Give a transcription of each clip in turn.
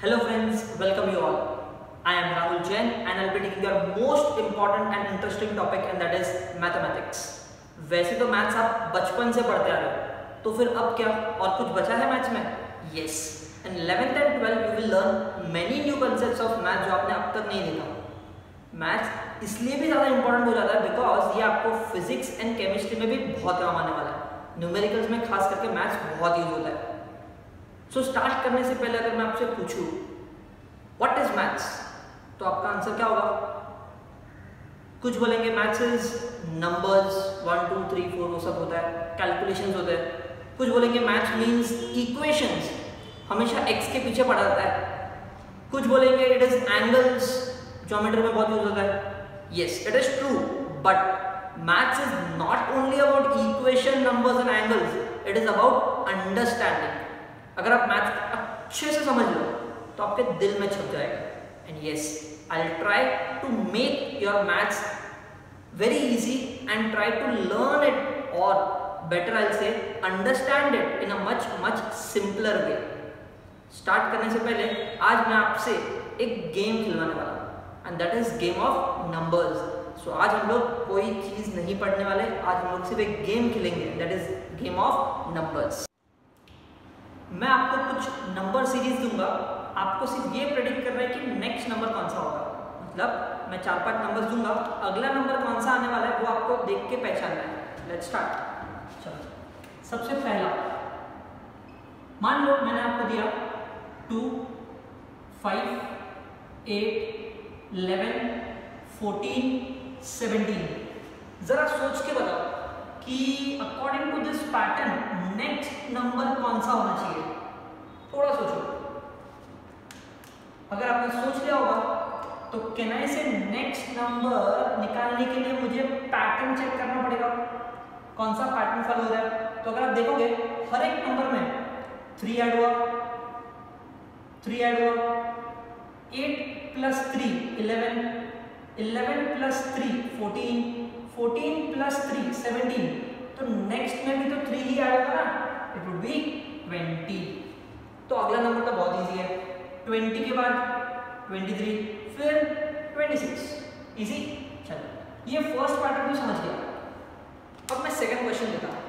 Hello friends, welcome you all. I am Rahul Jain and I'll be taking your most important and interesting topic and that is mathematics. वैसे तो maths आप बचपन से पढ़ते आ रहे हो, तो फिर अब क्या और कुछ बचा है मैथ्स में? Yes. In 11th and 12th you will learn many new concepts of math जो आपने अब तक नहीं देखा. मैथ्स इसलिए भी ज़्यादा इंपॉर्टेंट हो जाता है बिकॉज ये आपको फिजिक्स एंड केमिस्ट्री में भी बहुत काम आने वाला है. न्यूमेरिकल्स में खास करके मैथ्स बहुत यूज होता है. सो स्टार्ट करने से पहले अगर मैं आपसे पूछूं व्हाट इज मैथ्स, तो आपका आंसर क्या होगा? कुछ बोलेंगे मैथ्स इज नंबर्स 1 2 3 4 वो सब होता है, कैलकुलेशंस होते हैं. कुछ बोलेंगे मैथ्स मींस इक्वेशंस, हमेशा एक्स के पीछे पड़ा रहता है. कुछ बोलेंगे इट इज एंगल्स, ज्योमेट्री में बहुत यूज होता है. Yes it is true, but maths is not only about equation, numbers and angles, it is about understanding. अगर आप मैथ्स अच्छे से समझ लो तो आपके दिल में छप जाएगा. And yes I will try to make your maths very easy and try to learn it or better I will say understand it in a much simpler way. Start करने से पहले आज मैं आपसे एक गेम खिलवाने वाला हूँ and that is game of numbers. So आज हम लोग कोई चीज नहीं पढ़ने वाले, आज हम लोग सिर्फ एक गेम खेलेंगे that is game of numbers. मैं आपको कुछ नंबर सीरीज दूंगा, आपको सिर्फ ये प्रेडिक्ट करना है कि नेक्स्ट नंबर कौन सा होगा. मतलब मैं 4-5 नंबर दूंगा, अगला नंबर कौन सा आने वाला है वो आपको देख के पहचानना है. Let's start. चलो सबसे पहला मान लो मैंने आपको दिया 2 5 8 11 14 17. जरा सोच के बताओ कि according to this pattern next number कौन सा होना चाहिए. थोड़ा सोचो. अगर आपने सोच लिया होगा तो कैन आई से नेक्स्ट नंबर निकालने के लिए मुझे पैटर्न चेक करना पड़ेगा, कौन सा पैटर्न फॉलो हो रहा है. तो अगर आप देखोगे हर एक नंबर में 3 ऐड हुआ, 8 प्लस 3 11, 11 प्लस 3 14, 14 प्लस 3 17. तो नेक्स्ट में भी तो 3 ही आएगा ना, इट वुड बी 20. तो अगला नंबर तो बहुत इजी है. 20 के बाद 23 फिर 26. इजी. चलो ये फर्स्ट पैटर्न तो समझ गया. अब मैं सेकंड क्वेश्चन देता हूं.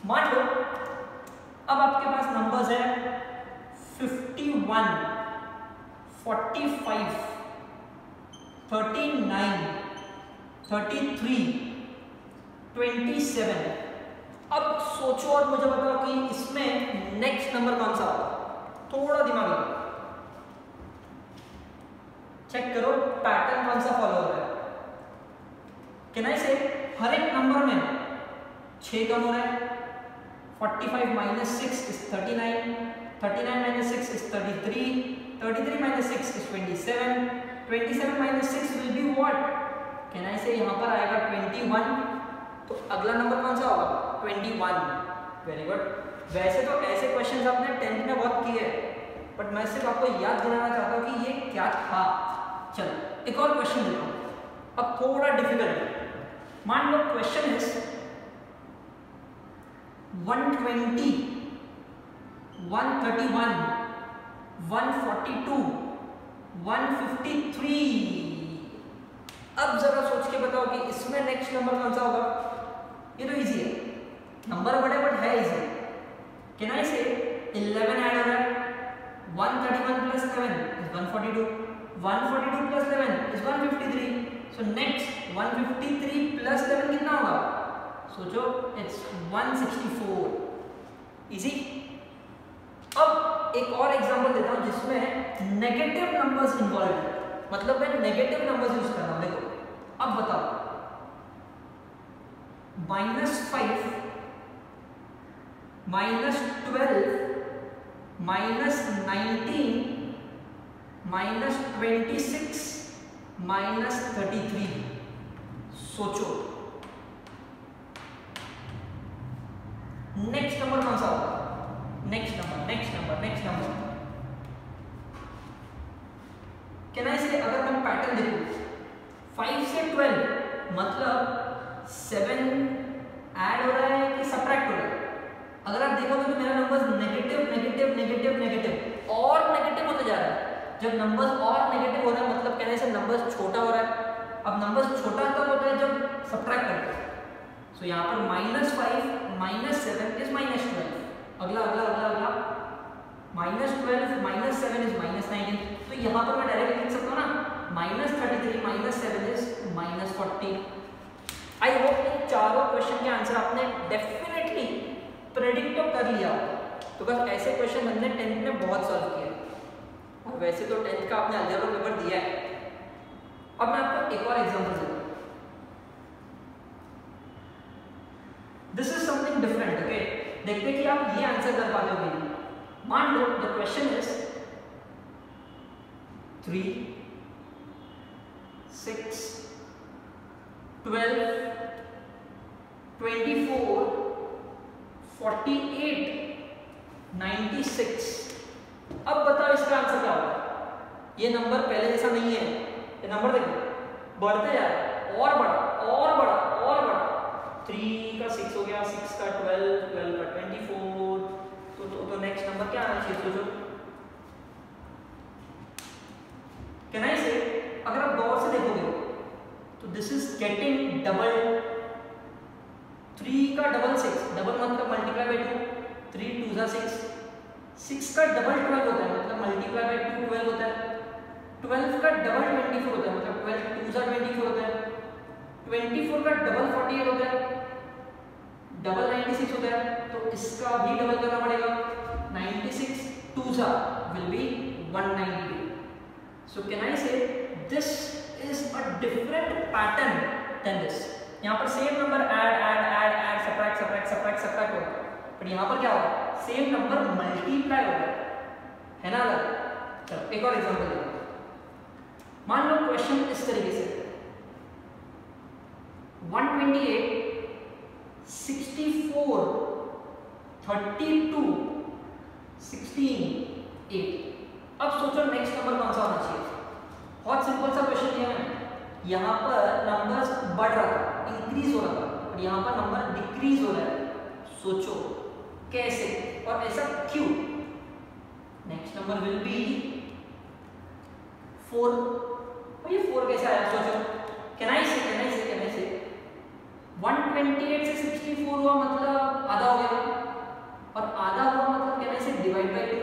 मान लो अब आपके पास नंबर्स है 51 45 39 33 27. अब सोचो और मुझे बताओ कि इसमें नेक्स्ट नंबर कौन सा होगा. थोड़ा दिमाग लगाओ, चेक करो पैटर्न कौन सा फॉलो हो रहा है. कैन आई से हर एक नंबर में 6 कम हो रहा है. 45 minus 6 is 39, 39 minus 6 is 33, 33 minus 6 is 27, 27 minus 6 will be what? Can I से यहाँ पर आएगा 21. तो अगला नंबर कौन सा होगा? 21. Very good. वैसे तो ऐसे क्वेश्चंस आपने 10th में बहुत किए हैं, बट मैं सिर्फ आपको याद दिलाना चाहता हूँ कि ये क्या था. चलो एक और क्वेश्चन देता हूँ, अब थोड़ा डिफिकल्ट. मान लो क्वेश्चन इज 120 131 142 153. अब जरा सोच के बताओ कि इसमें नेक्स्ट नंबर कौन सा होगा. ये तो इजी है, नंबर बड़े बट है इजी. कैन आई से 11 ऐड हो रहा है. 131 plus 7 is 142, 142 plus 11 is 153. So next 153 plus 11 कितना होगा? सोचो, इट्स 164. इजी. अब एक और एग्जांपल देता हूं जिसमें नेगेटिव नंबर्स इन्वॉल्व है, मतलब मैं नेगेटिव नंबर्स यूज कर रहा हूं. देखो अब बताओ -5 -12 -19 -26 -33. सोचो नेक्स्ट नंबर कौन सा होगा? Next number. कैन आई से अगर मैं पैटर्न देखूं 5 से 12 मतलब 7 ऐड हो रहा है कि सब्ट्रैक्ट हो रहा है. अगर आप देखोगे तो मेरा number negative negative negative negative और नेगेटिव होते जा रहा है. जब नंबर्स और नेगेटिव हो रहा है मतलब कहने से नंबर्स छोटा हो रहा है। अब नंबर्स छोटा तब होता है जब सब्ट्रैक्ट करते हैं। सो यहाँ पर -5 -7 इज -12। अगला अगला अगला अगला -12 -7 इज -19। तो यहाँ पर मैं डायरेक्ट लिख सकता हूँ ना -33 -7 इज -40। आई होप इन चारों क्वेश्चन के आंसर आपने डेफिनेटली प्रेडिक्ट तो कर लिया, बिकॉज ऐसे क्वेश्चन हमने 10th में बहुत सॉल्व किए और वैसे तो 10th का आपने अलजेब्रा पेपर दिया है। अब मैं आपको एक और एग्जांपल देता हूँ। This is something different. Okay, देखते कि आप ये आंसर कर पाते हो कि नहीं। मान लो द क्वेश्चन इज 3 6 12 24 48 96। अब बताओ इसका आंसर क्या होगा। ये नंबर पहले जैसा नहीं है, ये नंबर देखो बढ़ते जा रहा है और बड़ा और बड़ा और बड़ा। 3 का 6 हो गया, 6 का 12, 12 का 24। तो नेक्स्ट नंबर क्या आना चाहिए सोचो। कैन आई से अगर आप गौर से देखोगे तो दिस इज गेटिंग डबल। 3 का डबल 6, डबल मतलब मल्टीप्लाई बाय 2, 3 2 जा 6। 6 का डबल 12 होता है मतलब मल्टीप्लाई बाय 2 12 होता है। 12 का डबल 24 होता है मतलब 12 2 जा 24 होता है। 24 का डबल 48 होता है, डबल 96 होता है। तो इसका भी डबल करना पड़ेगा। 96 2 जा will be 192। So can I say this is a different pattern then this. यहाँ पर same number add add add add subtract subtract subtract subtract होगा, पर यहाँ पर क्या होगा सेम नंबर मल्टीप्लाई होगा, है ना। चलो एक और एग्जांपल देखो। मान लो क्वेश्चन इस तरीके से 128 64 32 16 8। अब सोचो नेक्स्ट नंबर कौन सा होना चाहिए। बहुत सिंपल सा क्वेश्चन दिया है। यहाँ पर नंबर्स बढ़ रहा था, इंक्रीज हो रहा था, और यहाँ पर नंबर डिक्रीज हो रहा है। सोचो कैसे और ऐसा क्यों। Next number will be 4। ये 4 कैसे आया सोचो। कैन आई से 128 से 64 हुआ मतलब आधा हो गया, और आधा हुआ मतलब कैन आई से divide by 2।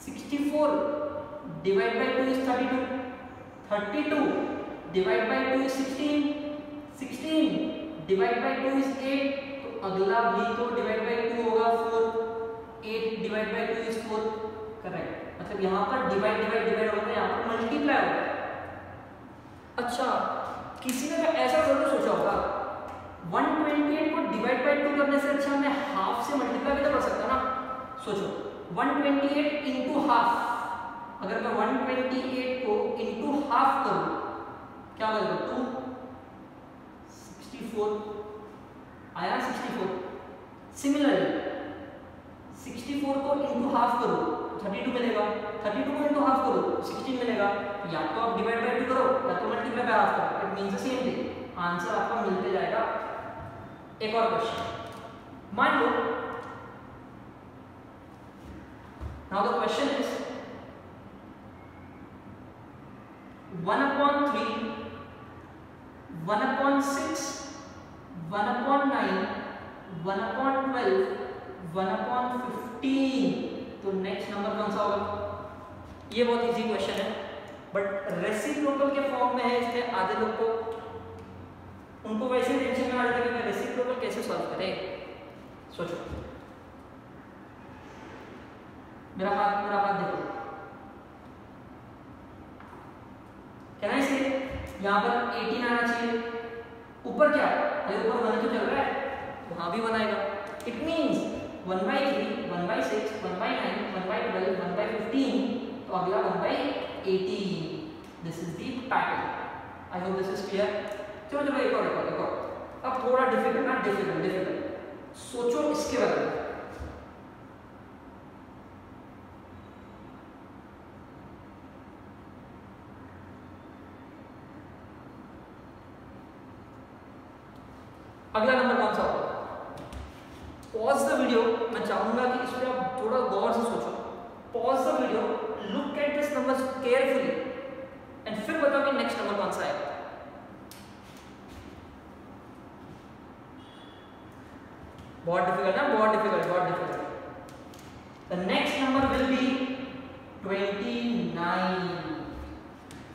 64 divide by 2 is 32। 32 divide by 2 is 16। 16 divide by 2 is 8। तो अगला भी तो डिवाइड बाय 2 होगा 4। 8 डिवाइड बाय 2 इज 4। करेक्ट, मतलब यहाँ पर डिवाइड डिवाइड डिवाइड होगा, यहाँ पर मल्टीप्लाई होगा। अच्छा, किसी ने तो ऐसा जरूर सोचा होगा 128 को डिवाइड बाय 2 करने से अच्छा मैं हाफ से मल्टीप्लाई भी तो कर सकता ना। सोचो 128 इंटू हाफ, अगर मैं 128 को इंटू हाफ करूं क्या होगा 2 64 आया 64। सिमिलरली 64 को इंटू हाफ करो 32 मिलेगा। 32 को इंटू हाफ करो 16 मिलेगा। या तो आप डिवाइड बाय 2 करो या तो मल्टीप्लाई बाय हाफ करो, it means the same thing. Answer आपका मिलते जाएगा। एक और क्वेश्चन मान लो, नाउ द क्वेश्चन इज 1/3 1/6 1/9 1/12 1/15। तो नेक्स्ट नंबर कौन सा होगा। ये बहुत इजी क्वेश्चन है, बट रेसिप्रोकल के फॉर्म में है, इसलिए आधे लोग को उनको वैसे टेंशन में आ जाता है कि मैं रेसिप्रोकल कैसे सॉल्व करें। सोचो, मेरा हाथ देखो। क्या ना इसे यहाँ पर 18 आना चाहिए। ऊपर क्या है, ऊपर 1 तो चल रहा है, वहां भी 1 आएगा। It means 1/3 1/6 1/9 1/12 1/15। तो अगला 1/18। This is the pattern. I hope this is clear. चलो एक और। अब थोड़ा डिफिकल्ट सोचो इसके बारे में। अगला नंबर कौन सा होगा। पॉज द वीडियो, मैं चाहूंगा कि इस पर आप थोड़ा गौर से सोचो। Pause the video, look at this बहुत डिफिकल्ट ना, बहुत डिफिकल्ट, बहुत difficult. The next number will be 29।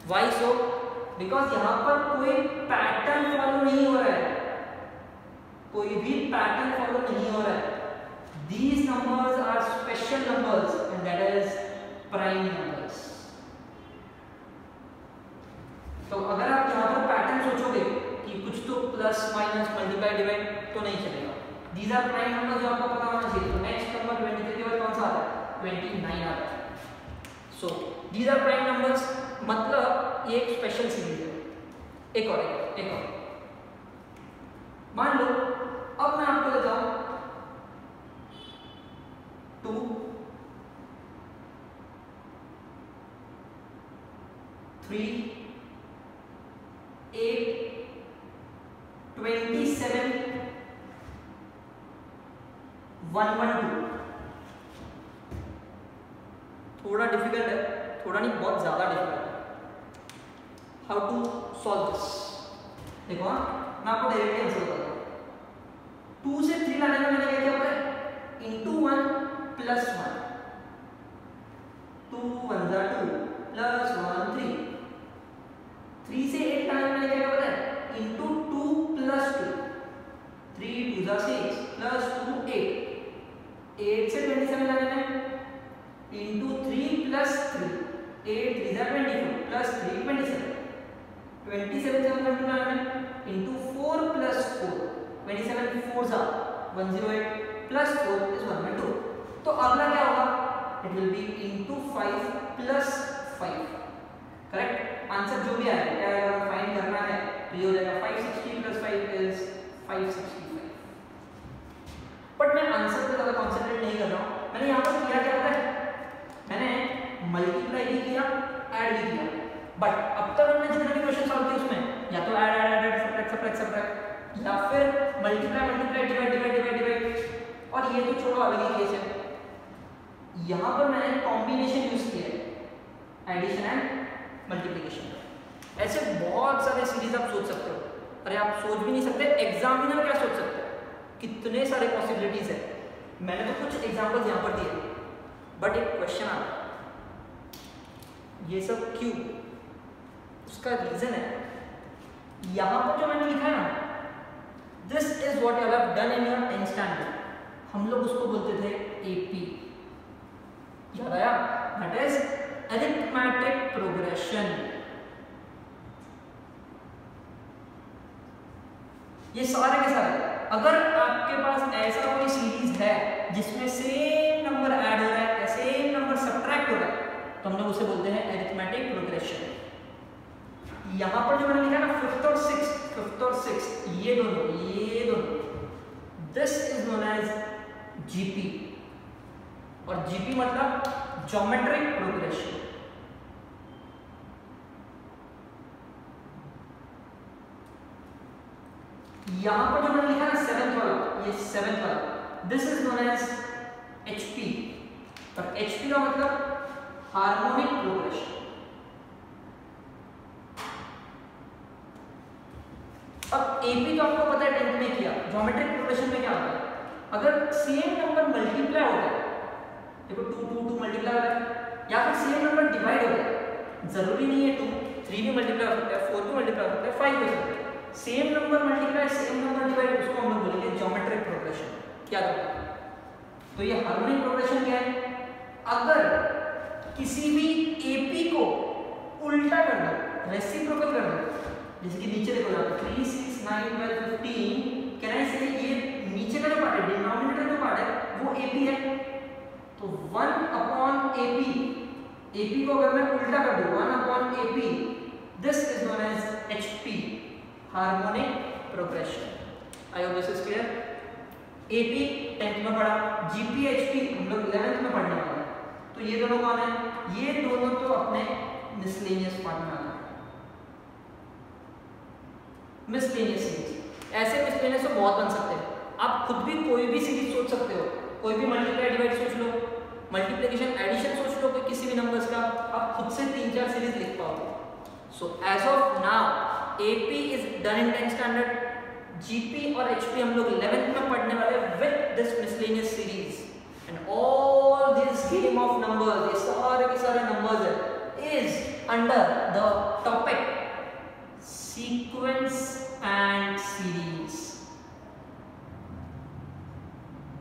Why so? Because यहाँ पर कोई पैटर्न फॉलो नहीं हो रहा है, कोई भी पैटर्न फॉलो नहीं हो रहा है। These numbers are special numbers and that is prime numbers. तो अगर आप यहाँ पर पैटर्न सोचोगे कि कुछ तो प्लस माइनस मल्टीप्लाई डिवाइड तो नहीं चलेगा। These are prime numbers जो आपको पता होना चाहिए। तो नेक्स्ट नंबर 23 के बाद कौन सा आता है? 29 आता है। So these are prime numbers, मतलब ये एक स्पेशल सीरीज है। एक और मान लो अब मैं आपको बताऊं 2 3 8 27 112। थोड़ा डिफिकल्ट है, थोड़ा नहीं बहुत ज्यादा डिफिकल्ट है। How to solve this? देखो हाँ, मैं आपको डायरेक्टली आंसर बताता हूँ। 2 से 3 लाने में मैंने क्या किया पता है? इंटू 1 प्लस 1, 2 1 जा 2 प्लस 1 3। 3 से 8 लाने में मैंने क्या किया पता है? इंटू 2 प्लस 2, 3 2 जा 6 प्लस 2 8। 8 से 27 लाने में इंटू 3 प्लस 3, 8 3 जा 24 प्लस 3 27। 27 से 1 लाने में इंटू 4 प्लस 4, 27 4 जा 108 प्लस 4 इज 112। तो अगला क्या होगा? It will be into 5 plus 5। Correct answer जो भी आएगा, क्या अगर फाइंड करना है तो ये हो जाएगा 560 प्लस 5 इज 565। बट मैं आंसर पे ज्यादा कॉन्सेंट्रेट नहीं कर रहा हूँ। मैंने यहाँ पर किया क्या पता है? मैंने मल्टीप्लाई भी किया, ऐड भी किया। बट अब तक हमने जितने भी क्वेश्चन सॉल्व किए उसमें या तो ऐड सब्ट्रैक्ट या फिर मल्टीप्लाई डिवाइड और ये तो छोड़ो, अलग ही केस है। यहाँ पर मैंने कॉम्बिनेशन यूज किया है, एडिशन एंड मल्टीप्लिकेशन। ऐसे बहुत सारे सीरीज आप सोच सकते हो। अरे आप सोच भी नहीं सकते, एग्जामिनर क्या सोच सकते हैं, कितने सारे पॉसिबिलिटीज है। मैंने तो कुछ एग्जांपल्स यहाँ पर दिए, बट एक क्वेश्चन आता है ये सब क्यों? उसका रीजन है यहाँ पर जो मैंने लिखा है ना, this is what you have done in your 10th standard. हम लोग उसको बोलते थे एपी, याद आया? That is arithmetic progression. ये सारे के सारे, अगर आपके पास ऐसा कोई सीरीज है जिसमें सेम नंबर ऐड हो रहा है या सेम नंबर सब्ट्रैक्ट हो रहा है, तो हम लोग उसे बोलते हैं अरिथमेटिक प्रोग्रेशन। यहां पर जो मैंने लिखा ना 5th और 6th, ये दोनों, this is known as GP. और जीपी मतलब ज्योमेट्रिक प्रोग्रेशन। यहां पर जो मैंने लिखा ना 7th वाला, ये 7th वाला, this is known as HP. और एचपी का मतलब हार्मोनिक प्रोग्रेशन। अब एपी तो आपको पता है 10th में किया। ज्योमेट्रिक प्रोग्रेशन में क्या होता है? अगर सेम नंबर मल्टीप्लाई होता है, देखो 2 2 2 मल्टीप्लाई हो रहा है, या फिर सेम नंबर डिवाइड होता है, जरूरी नहीं है 2 3 भी मल्टीप्लाई हो सकता है, 4 भी मल्टीप्लाई हो सकता है, 5 भी हो सकता है। Same number multiply, same number divide, उसको हम लोग बोलेंगे ज्योमेट्रिक प्रोग्रेशन। क्या होगा? तो ये हार्मोनिक प्रोग्रेशन क्या है? अगर किसी भी एपी को उल्टा कर दो, रेसिप्रोकल कर दो, जैसे कि नीचे देखो यहाँ 3 6 9 12 15, कैन आई से ये नीचे का जो पार्ट है, डिनोमिनेटर जो पार्ट है वो एपी है। तो 1 अपॉन एपी, एपी को अगर मैं उल्टा कर दूं 1 upon AP, this is known as HP, harmonic progression. I hope this is clear. AP 10th में पढ़ा, जीपी एचपी हम लोग 11th में पढ़ने वाले हैं। तो ये दोनों कौन है? ये दोनों तो अपने मिसलेनियस पार्ट में आते हैं। मिसलेनियस सीरीज, ऐसे मिसलेनियस तो बहुत बन सकते हैं। आप खुद भी कोई भी सीरीज सोच सकते हो, कोई भी मल्टीप्लाई डिवाइड सोच लो, मल्टीप्लिकेशन एडिशन सोच लो, कोई किसी भी नंबर्स का, आप खुद से 3-4 सीरीज लिख पाओगे। So as of now AP is done in 10th standard, GP और एचपी हम लोग 11th में पढ़ने वाले with this miscellaneous series and all this game of numbers, ये सारे के सारे नंबर्स है is under the topic sequence and series.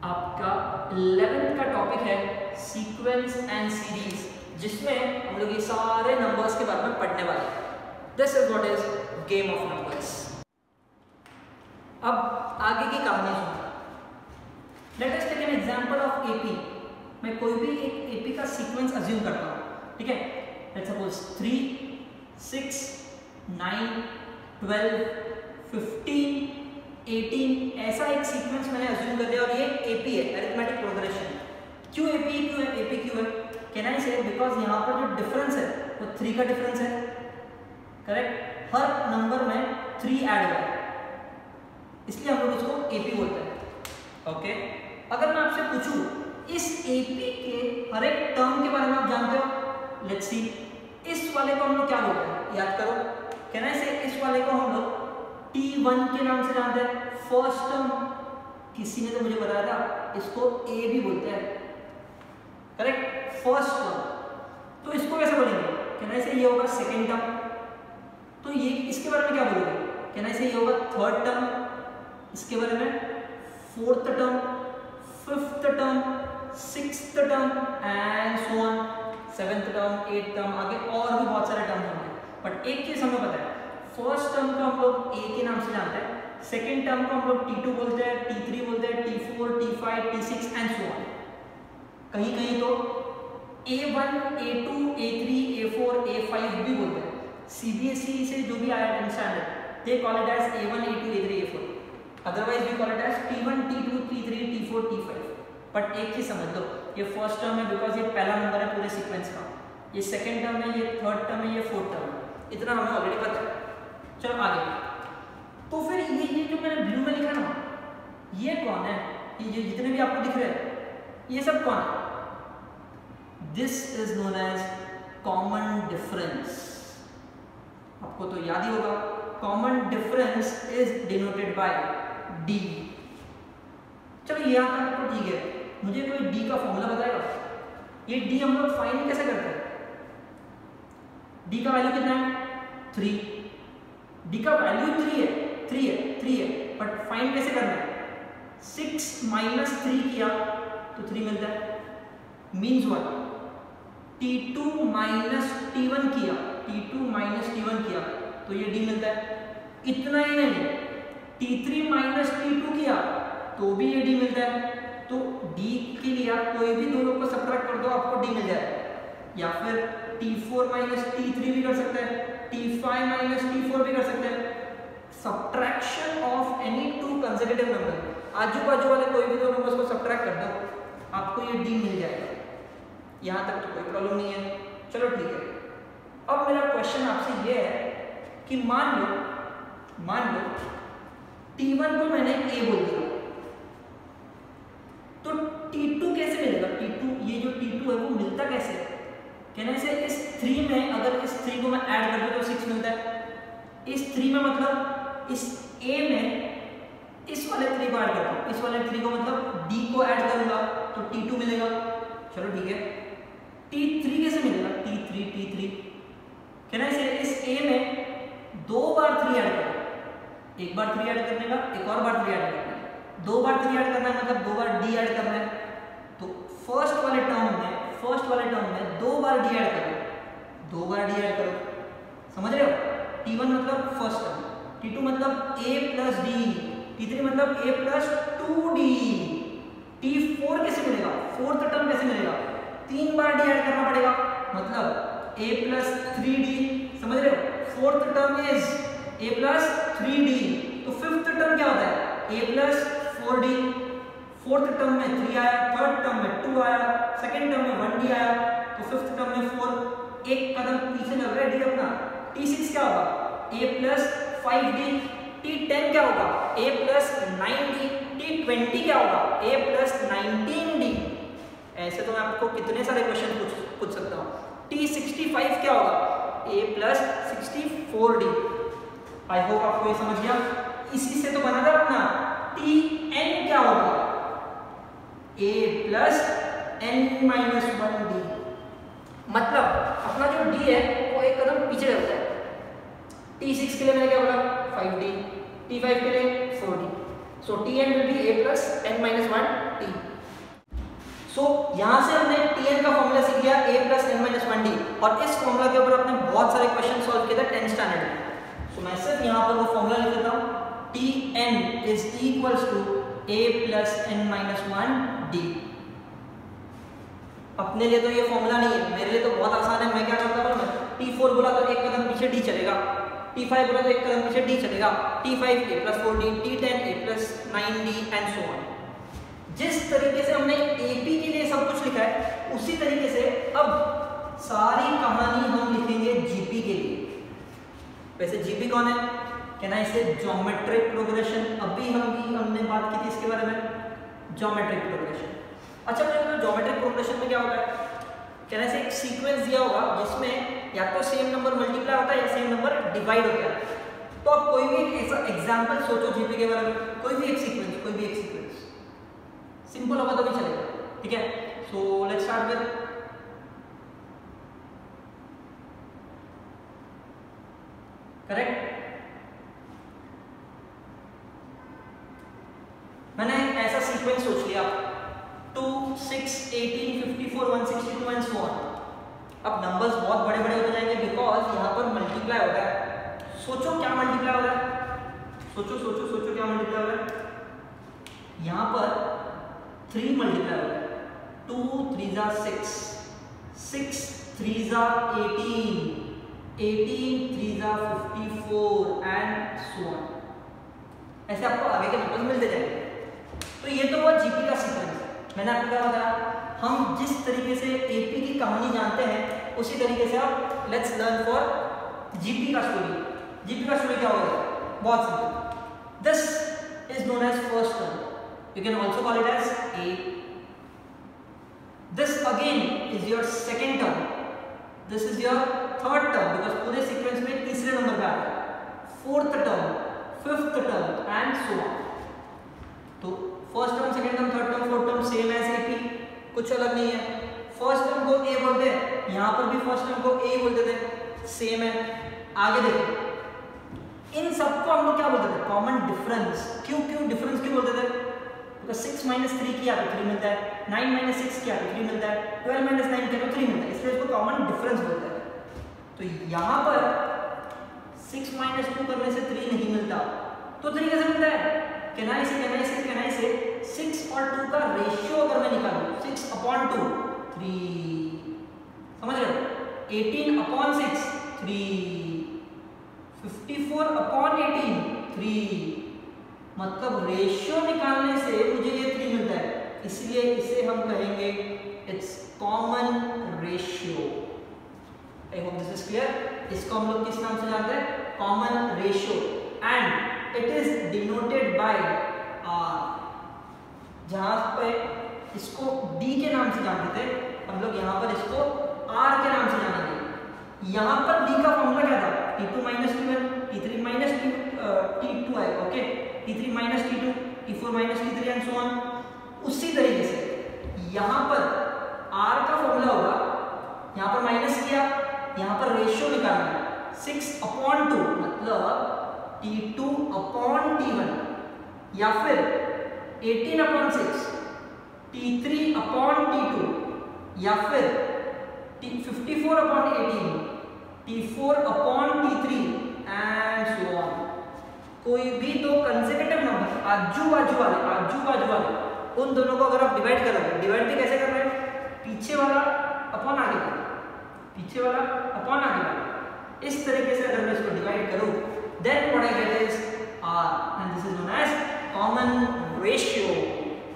आपका 11th का टॉपिक है सीक्वेंस एंड सीरीज, जिसमें हम लोग ये सारे नंबर्स के बारे में पढ़ने वाले हैं। This is what is game of numbers. अब आगे की कहानी सुनो। Let us take an example of AP. मैं कोई भी एक एपी का सीक्वेंस अज्यूम करता हूँ, ठीक है। लेट्स सपोज 3, 6, 9, 12, 15, 18 ऐसा एक सीक्वेंस मैंने अज्यूम कर लिया और ये एपी है, अरिथमेटिक प्रोग्रेशन। क्यों एपी, क्यों है एपी, क्यों है? कैन आई से बिकॉज यहाँ पर जो डिफरेंस है वो 3 का डिफरेंस है, करेक्ट। हर नंबर में 3 ऐड हुआ है, इसलिए हम लोग इसको एपी बोलते हैं, ओके। अगर मैं आपसे पूछूं इस एपी के हर एक टर्म के बारे में आप जानते हो? लेट्स सी, इस वाले को हम लोग क्या बोलते हैं, याद करो। कैन आई से इस वाले को हम लोग T1 के नाम से जानते हैं, फर्स्ट टर्म। किसी ने तो मुझे बताया था इसको ए भी बोलते हैं, करेक्ट, फर्स्ट टर्म। तो इसको कैसे बोलेंगे? कैन आई से ये होगा सेकेंड टर्म। तो ये इसके बारे में क्या बोलोगे? कैन आई से ये होगा थर्ड टर्म, इसके बारे में fourth term, fifth term, sixth term and so on, seventh term, eighth term, आगे और भी बहुत सारे टर्म होंगे। बट एक चीज हमें पता है, फर्स्ट टर्म को हम लोग ए के नाम से जानते हैं, सेकेंड टर्म को हम लोग T2 बोलते हैं, T3 बोलते हैं, T4, T5, T6 and so on. कहीं कहीं तो A1, A2, A3, A4, A5 भी बोलते हैं। CBSE से जो भी आया 10th standard, they call it as A1, A2, A3, A4. Otherwise we call it as T1, T2, T3, T4, T5. But एक चीज समझ लो, ये फर्स्ट टर्म है बिकॉज ये पहला नंबर है पूरे सीक्वेंस का, ये सेकंड टर्म है, ये थर्ड टर्म है, ये फोर्थ टर्म है, इतना हमें ऑलरेडी पता है। चलो आगे। तो फिर ये जो मैंने ब्लू में लिखा ना, ये कौन है? ये जो जितने भी आपको दिख रहे हैं ये सब कौन है? This is known as common difference. आपको तो याद ही होगा, common difference is denoted by D. चलो यहाँ तक तो ठीक है, मुझे कोई डी का फॉर्मूला बताएगा? ये डी हम लोग फाइंड कैसे करते हैं? डी का वैल्यू कितना है? 3। डी का वैल्यू 3 है, बट फाइंड कैसे करना है? 6 माइनस 3 किया तो 3 मिलता है। Means what? T2 minus T1 किया, T2 माइनस T1 किया तो ये डी मिलता है। इतना ही नहीं, T3 माइनस T2 किया तो भी ये डी मिलता है। तो डी के लिए आप कोई भी दोनों को सब्ट्रैक्ट कर दो, आपको डी मिल जाएगा। या फिर T4 माइनस T3 भी कर सकते हैं, T5 माइनस T4 भी कर सकते हैं। Subtraction of any 2 consecutive number, आजू बाजू वाले कोई भी दो नंबर्स को सब्ट्रैक्ट कर दो, आपको ये डी मिल जाएगा। यहाँ तक तो कोई प्रॉब्लम नहीं है। चलो ठीक है। अब मेरा क्वेश्चन आपसे ये है कि मान लो T1 को मैंने A बोल दिया, तो T2 कैसे मिलेगा? T2, ये जो T2 है वो मिलता कैसे? कहने से इस 3 में अगर इस 3 को मैं ऐड कर दूं तो 6 मिलता है। इस 3 में मतलब इस A में इस वाले 3 को ऐड करता हूं, इस वाले 3 को मतलब D को ऐड करूंगा तो T2 मिलेगा। चलो ठीक है। T3 कैसे मिलेगा? T3 कहने से इस A में 2 बार 3 ऐड करना, एक बार 3 ऐड करने का, एक और बार 3 ऐड करना है, 2 बार 3 ऐड करना है मतलब 2 बार D ऐड करना है। तो फर्स्ट वाले टर्म में 2 बार D ऐड करो, 2 बार D ऐड करो, समझ रहे हो? T1 मतलब फर्स्ट टर्म, T2 मतलब A प्लस D, T3 मतलब A प्लस 2D, T4 कैसे मिलेगा? फोर्थ टर्म कैसे मिलेगा? 3 बार D ऐड करना पड़ेगा, मतलब A प्लस 3D, समझ रहे हो? Fourth term is A plus 3D। तो फिफ्थ टर्म क्या होता है? A plus 4D। Fourth term में 3 आया, थर्ड टर्म में 2 आया, सेकेंड टर्म में 1D आया, तो फिफ्थ टर्म में 4। एक कदम पीछे लग रहा है D अपना। T6 क्या होगा? A plus 5D। T10 क्या होगा? A plus 9D। T20 क्या होगा? A plus 19D। ऐसे तो मैं आपको कितने सारे क्वेश्चन पूछ सकता हूँ। T65 क्या होगा? A plus 64D। I hope आपको ये समझ गया। इसी से तो बना था अपना टी एन क्या होगा, ए प्लस एन माइनस 1 डी। मतलब अपना जो डी है वो एक कदम पीछे रहता है। T6 के लिए मैंने क्या बोला 5d, T5 के लिए 4d, so Tn will be a plus n minus 1 t। सो यहाँ से हमने Tn का फॉर्मूला सीख लिया a plus n minus 1d, और इस फॉर्मूला के ऊपर अपने बहुत सारे क्वेश्चन सॉल्व किए थे 10th स्टैंडर्ड में। सो मैं सिर्फ यहाँ पर वो फॉर्मूला लिख देता हूँ, Tn is equals to a plus n minus 1d। अपने लिए तो ये फॉर्मूला नहीं है, मेरे लिए तो बहुत आसान है। मैं क्या करता हूँ, T4 बोला तो एक कदम पीछे d चलेगा, T5 बोला तो एक कदम पीछे d चलेगा, T5 a plus 4d, T10 a plus 9d and so on. जिस तरीके से हमने AP के लिए सब कुछ लिखा है उसी तरीके से अब सारी कहानी हम लिखेंगे GP के लिए। वैसे GP कौन है, कहना इसे ज्योमेट्रिक प्रोग्रेशन। अभी हमने बात की थी इसके बारे में, ज्योमेट्रिक प्रोग्रेशन। अच्छा तो ज्योमेट्रिक प्रोग्रेशन में क्या होता है, कहना इसे एक सीक्वेंस दिया होगा जिसमें या तो सेम नंबर मल्टीप्लाई होता है या सेम नंबर डिवाइड होता है। तो आप कोई भी ऐसा एग्जांपल सोचो जीपी के बारे में, कोई भी एक सीक्वेंस सिंपल होगा तो भी चलेगा, ठीक है। So let's start with correct. मैंने ऐसा सीक्वेंस सोच लिया 2, 6, 18, 54, 162 एंड सो ऑन। अब नंबर्स बहुत बड़े बड़े होते जाएंगे बिकॉज यहाँ पर मल्टीप्लाई हो रहा है। सोचो क्या मल्टीप्लाई हो रहा है, सोचो क्या मल्टीप्लाई हो रहा है। यहाँ पर 3 मल्टीप्लाई हो रहा है, 2 3 जा 6, 6 3 जा 18, 18 3 जा 54 एंड सो ऑन। ऐसे आपको आगे के नंबर्स मिलते जाएंगे। तो ये तो हुआ जीपी का सीक्वेंस। मैंने आपको क्या बताया, हम जिस तरीके से एपी की कहानी जानते हैं उसी तरीके से आप लेट्स लर्न फॉर जीपी का स्टोरी। जीपी का स्टोरी क्या होगा, बहुत simple. This is known as first term, you can also call it as a. This again is your second term, this is your third term because पूरे sequence में तीसरे number पे आता है, fourth term, fifth term and so on. तो first term, second term, third term, fourth term same as AP, कुछ अलग नहीं है। फर्स्ट टर्म को ए बोलते हैं, यहाँ पर भी फर्स्ट टर्म को ए बोलते थे, सेम है। आगे देखो, इन सबको हम लोग क्या बोलते थे, कॉमन डिफरेंस। क्यों डिफरेंस क्यों बोलते थे, बिकॉज 6 माइनस 3 किया तो 3 मिलता है, 9 माइनस 6 किया तो 3 मिलता है, 12 माइनस 9 किया तो 3 मिलता है, इसलिए इसको कॉमन डिफरेंस बोलते हैं। तो यहाँ पर 6 माइनस 2 करने से 3 नहीं मिलता, तो 3 कैसे मिलता है, कहना इसे 6 और 2 का रेशियो अगर मैं निकालूं 6/2 3, समझ रहे हो, 18/6 3, 54/18 3, मतलब रेशियो निकालने से मुझे ये 3 मिलता है, इसलिए इसे हम कहेंगे it's common ratio. I hope this is clear. इसको हम लोग किस नाम से जानते हैं, common ratio, and it is denoted by R. जहां पे इसको डी के नाम से जानते थे हम लोग, यहाँ पर इसको आर के नाम से जानेंगे। यहाँ पर डी का फॉर्मूला क्या था, T2 minus T1, T3 minus T2 आएगा, okay, T3 minus T2, T4 minus T3 and so on. उसी तरीके से यहाँ पर आर का फॉर्मूला होगा, यहाँ पर माइनस किया, यहाँ पर रेशियो निकालना है 6/2 मतलब T2/T1, या फिर 18/6 T3/T2, या फिर 54/18 T4/T3 एंड सो ऑन। कोई भी दो कंसेक्यूटिव नंबर आजू बाजू वाले उन दोनों को अगर आप डिवाइड करोगे, डिवाइड भी कैसे कर रहे हैं, पीछे वाला अपॉन आगे वाला, पीछे वाला अपॉन आगे वाला, इस तरीके से अगर मैं इसको डिवाइड करूं then what I get is R and this is known as common ratio।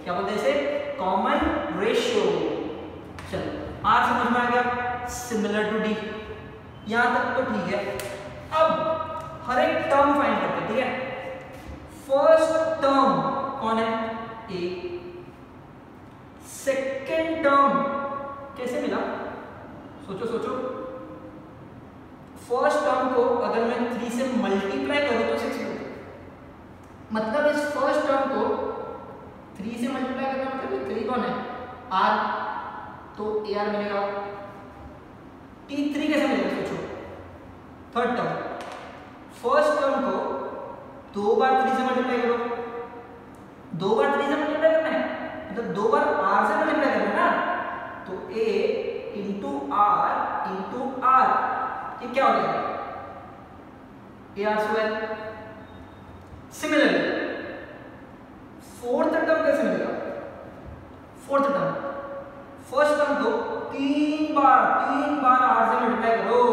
क्या बोलते हैं इसे, common ratio। चलो R समझ में आ गया, similar to D, यहां तक तो ठीक है। अब हर एक टर्म फाइंड करते हैं, ठीक है। फर्स्ट टर्म कौन है, A। सेकेंड टर्म कैसे मिला, सोचो। फर्स्ट टर्म को अगर मैं 3 से मल्टीप्लाई करूं तो 6 मिलता है, मतलब इस फर्स्ट टर्म को 3 से मल्टीप्लाई करना, मतलब 3 कौन है, आर, तो ए आर मिलेगा। T3 कैसे मिलेगा सोचो, थर्ड टर्म, फर्स्ट टर्म को 2 बार 3 से मल्टीप्लाई करो, 2 बार 3 से मल्टीप्लाई करना है, मतलब 2 बार r से मल्टीप्लाई करना है ना, तो a इंटू आर, ये क्या हो जाएगा, AR²। सिमिलरली फोर्थ टर्म कैसे मिलेगा, फोर्थ टर्म, फर्स्ट टर्म को 3 बार r से मल्टीप्लाई करो,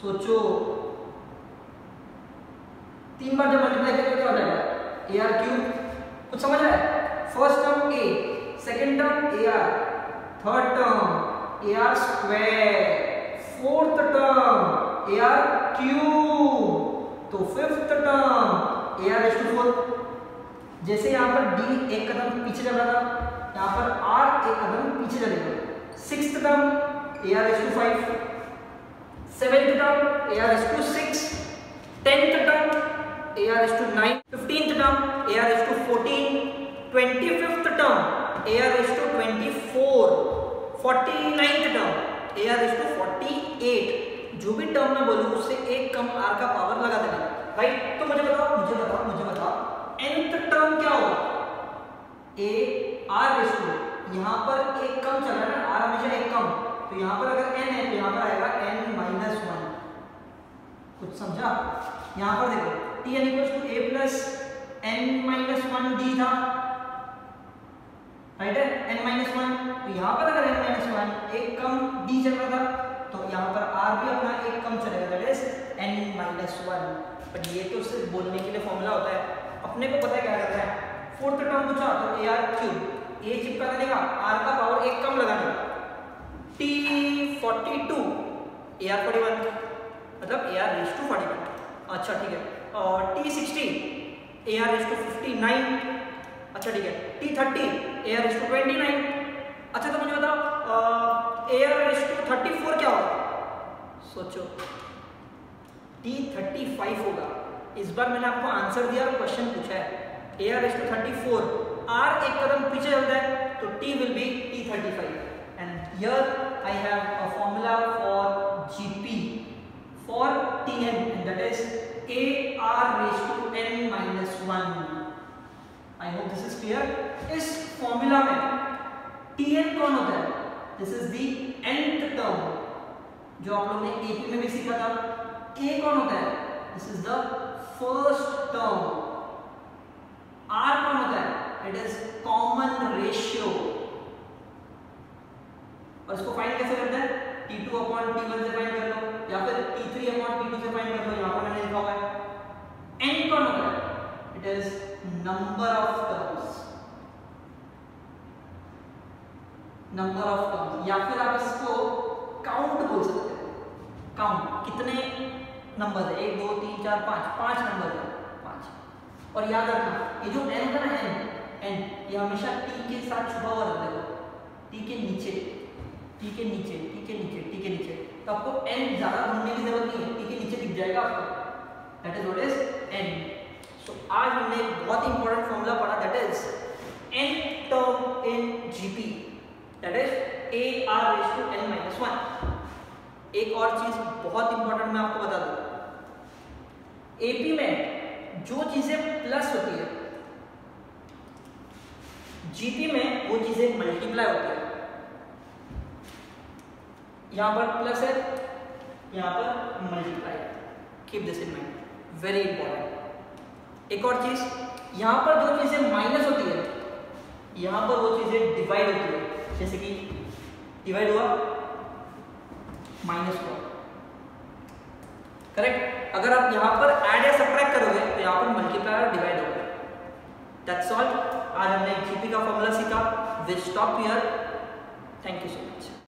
सोचो 3 बार जब मल्टीप्लाई करोगे क्या हो जाएगा, AR³। कुछ समझ रहा है, first term a, second term AR, third term AR², fourth term AR³, तो फिफ्थ टर्म AR⁴। जैसे यहाँ पर D एक कदम पीछे चल रहा था, यहाँ पर R एक कदम पीछे चलेगा। Sixth term AR⁵, seventh term AR⁵, 10th term AR⁹, 15th term AR⁴, 25th term AR⁴, 49th term AR⁴। जो भी टर्म मैं बोलूँ उससे एक कम r का पावर लगा देना, राइट। तो मुझे बताओ nth टर्म क्या होगा, AR⁵, यहाँ पर एक कम चल रहा है ना, r हमेशा एक कम, तो यहाँ पर अगर n है तो यहाँ पर आएगा n-1। कुछ समझा, यहाँ पर देखो Tn = a + n-1d था, राइट है, n-1, तो यहाँ पर अगर n-1 एक कम d चल रहा था, तो यहाँ पर r भी अपना एक कम चलेगा, दैट इज n-1। बट ये तो सिर्फ बोलने के लिए फॉर्मूला होता है, अपने को पता है क्या करना है। फोर्थ टर्म पूछा तो AR³, a चिपका देगा, r का पावर एक कम लगाने का, T42 AR41, मतलब AR⁴41। अच्छा ठीक है, और T60 AR⁵59, अच्छा ठीक है, T30 AR⁵29। अच्छा तो मुझे बताओ AR⁴34 क्या होगा, सोचो, T35 होगा। इस बार मैंने आपको आंसर दिया और क्वेश्चन पूछा है, AR⁴34, R एक कदम पीछे चलता है तो T will be T35, and here I have a formula for GP for Tn, and that is AR⁻n-1। I hope this is clear। इस फॉर्मूला में Tn कौन होता है, this is the nth term, जो आप लोगों ने AP में भी सीखा था। A कौन होता है, this is the first term. R कौन होता है, इट इज कॉमन रेशियो। और इसको फाइंड कैसे करते हैं, T2/T1 से फाइंड कर लो, या फिर T3/T2 से फाइंड कर लो, यहाँ पर मैंने लिखा हुआ है। N कौन होता है, it is number of terms, number of terms, या फिर आप इसको काउंट बोल सकते हैं। काउंट, कितने नंबर है, 1 2 3 4 5 नंबर है, 5। और याद रखना ये जो n होता है ना, n ये हमेशा t के साथ छुपा हुआ रहता है, t के नीचे, t के नीचे, t के नीचे, t के नीचे। तो आपको n ज्यादा ढूंढने की जरूरत नहीं है, t के नीचे दिख जाएगा आपको, that is what is n। सो आज हमने एक बहुत इंपॉर्टेंट फॉर्मूला पढ़ा, that is n term in GP, that is AR⁻n-1। एक और चीज बहुत इंपॉर्टेंट मैं आपको बता दूं, AP में जो चीजें प्लस होती है, GP में वो चीजें मल्टीप्लाई होती है। यहां पर प्लस है, यहां पर मल्टीप्लाई है, keep this in mind, very important. एक और चीज, यहां पर जो चीजें माइनस होती है, यहां पर वो चीजें डिवाइड होती है, जैसे कि डिवाइड हुआ, माइनस हुआ, करेक्ट। अगर आप यहाँ पर ऐड या सब्ट्रैक्ट करोगे तो यहाँ पर मल्टीप्लाई और डिवाइड होगा। That's all. आज हमने GP का फॉर्मूला सीखा। Will stop here. Thank you so much.